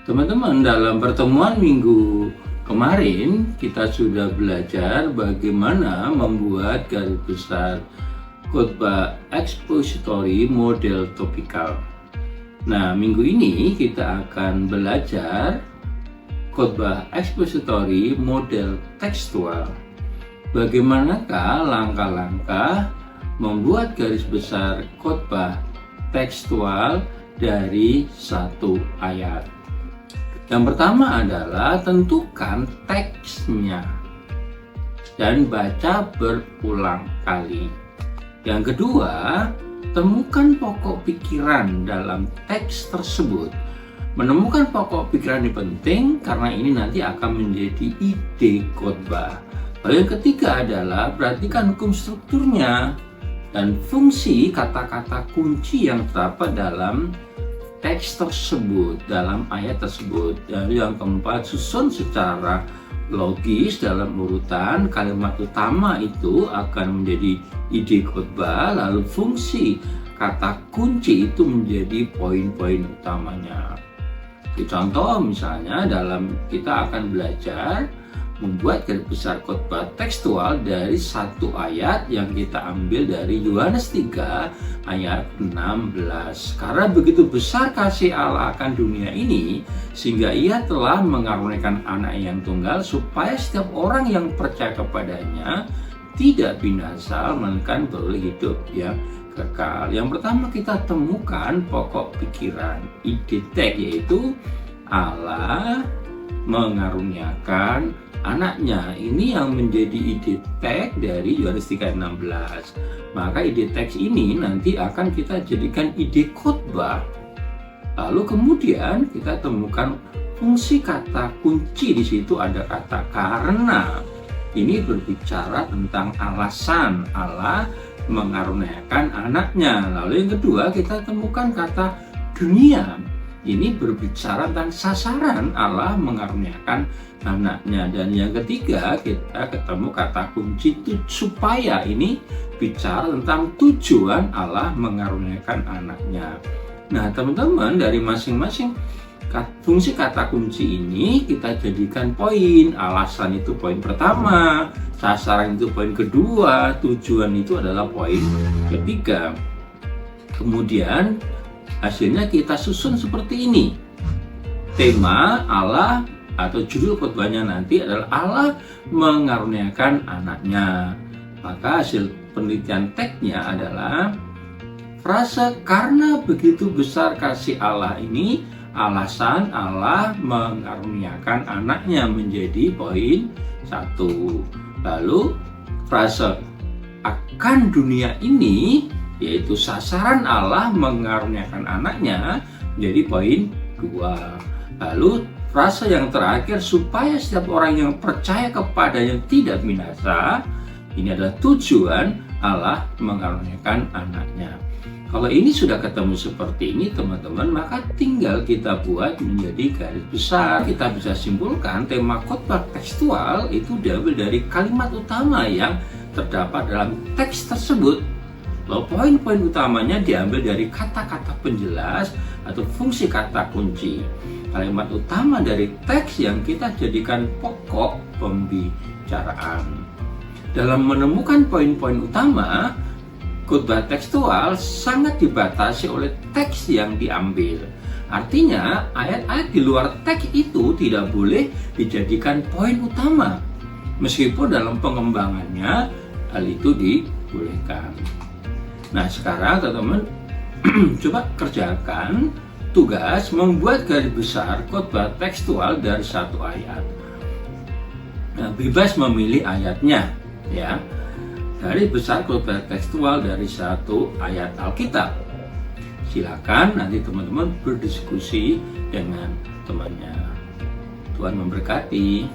Teman-teman, dalam pertemuan minggu kemarin kita sudah belajar bagaimana membuat garis besar khotbah expository model topikal. Nah, minggu ini kita akan belajar khotbah expository model tekstual. Bagaimanakah langkah-langkah membuat garis besar khotbah tekstual dari satu ayat? Yang pertama adalah tentukan teksnya dan baca berulang kali. Yang kedua, temukan pokok pikiran dalam teks tersebut. Menemukan pokok pikiran ini penting karena ini nanti akan menjadi ide khotbah. Lalu yang ketiga adalah perhatikan hukum strukturnya dan fungsi kata-kata kunci yang terdapat dalam teks tersebut, dalam ayat tersebut. Lalu yang keempat, susun secara logis dalam urutan kalimat utama itu akan menjadi ide khotbah, lalu fungsi kata kunci itu menjadi poin-poin utamanya. Contoh misalnya dalam kita akan belajar membuat garis besar khotbah tekstual dari satu ayat yang kita ambil dari Yohanes 3 ayat 16. Karena begitu besar kasih Allah akan dunia ini sehingga ia telah mengaruniakan anak yang tunggal supaya setiap orang yang percaya kepadanya tidak binasa melainkan beroleh hidup yang kekal. Yang pertama kita temukan pokok pikiran, ide teks, yaitu Allah mengaruniakan anaknya. Ini yang menjadi ide teks dari Yohanes 3:16. Maka ide teks ini nanti akan kita jadikan ide khotbah. Lalu kemudian kita temukan fungsi kata kunci. Di situ ada kata karena. Ini berbicara tentang alasan Allah mengaruniakan anaknya. Lalu yang kedua kita temukan kata dunia. Ini berbicara tentang sasaran Allah mengaruniakan anaknya. Dan yang ketiga kita ketemu kata kunci supaya. Ini bicara tentang tujuan Allah mengaruniakan anaknya. Nah teman-teman, dari masing-masing fungsi kata kunci ini kita jadikan poin. Alasan itu poin pertama, sasaran itu poin kedua, tujuan itu adalah poin ketiga. Kemudian hasilnya kita susun seperti ini. Tema Allah atau judul khotbahnya nanti adalah Allah mengaruniakan anaknya. Maka hasil penelitian teksnya adalah frase karena begitu besar kasih Allah ini, alasan Allah mengaruniakan anaknya menjadi poin 1. Lalu frase akan dunia ini, yaitu sasaran Allah mengaruniakan anaknya, menjadi poin 2. Lalu frase yang terakhir supaya setiap orang yang percaya kepadanya tidak binasa, ini adalah tujuan Allah mengaruniakan anaknya. Kalau ini sudah ketemu seperti ini teman-teman, maka tinggal kita buat menjadi garis besar. Kita bisa simpulkan tema khotbah tekstual itu diambil dari kalimat utama yang terdapat dalam teks tersebut. Lalu poin-poin utamanya diambil dari kata-kata penjelas atau fungsi kata kunci. Kalimat utama dari teks yang kita jadikan pokok pembicaraan. Dalam menemukan poin-poin utama, khotbah tekstual sangat dibatasi oleh teks yang diambil. Artinya, ayat-ayat di luar teks itu tidak boleh dijadikan poin utama. Meskipun dalam pengembangannya hal itu dibolehkan. Nah, sekarang teman-teman coba kerjakan tugas membuat garis besar khotbah tekstual dari satu ayat. Nah, bebas memilih ayatnya, ya. Garis besar khotbah tekstual dari satu ayat Alkitab. Silakan nanti teman-teman berdiskusi dengan temannya. Tuhan memberkati.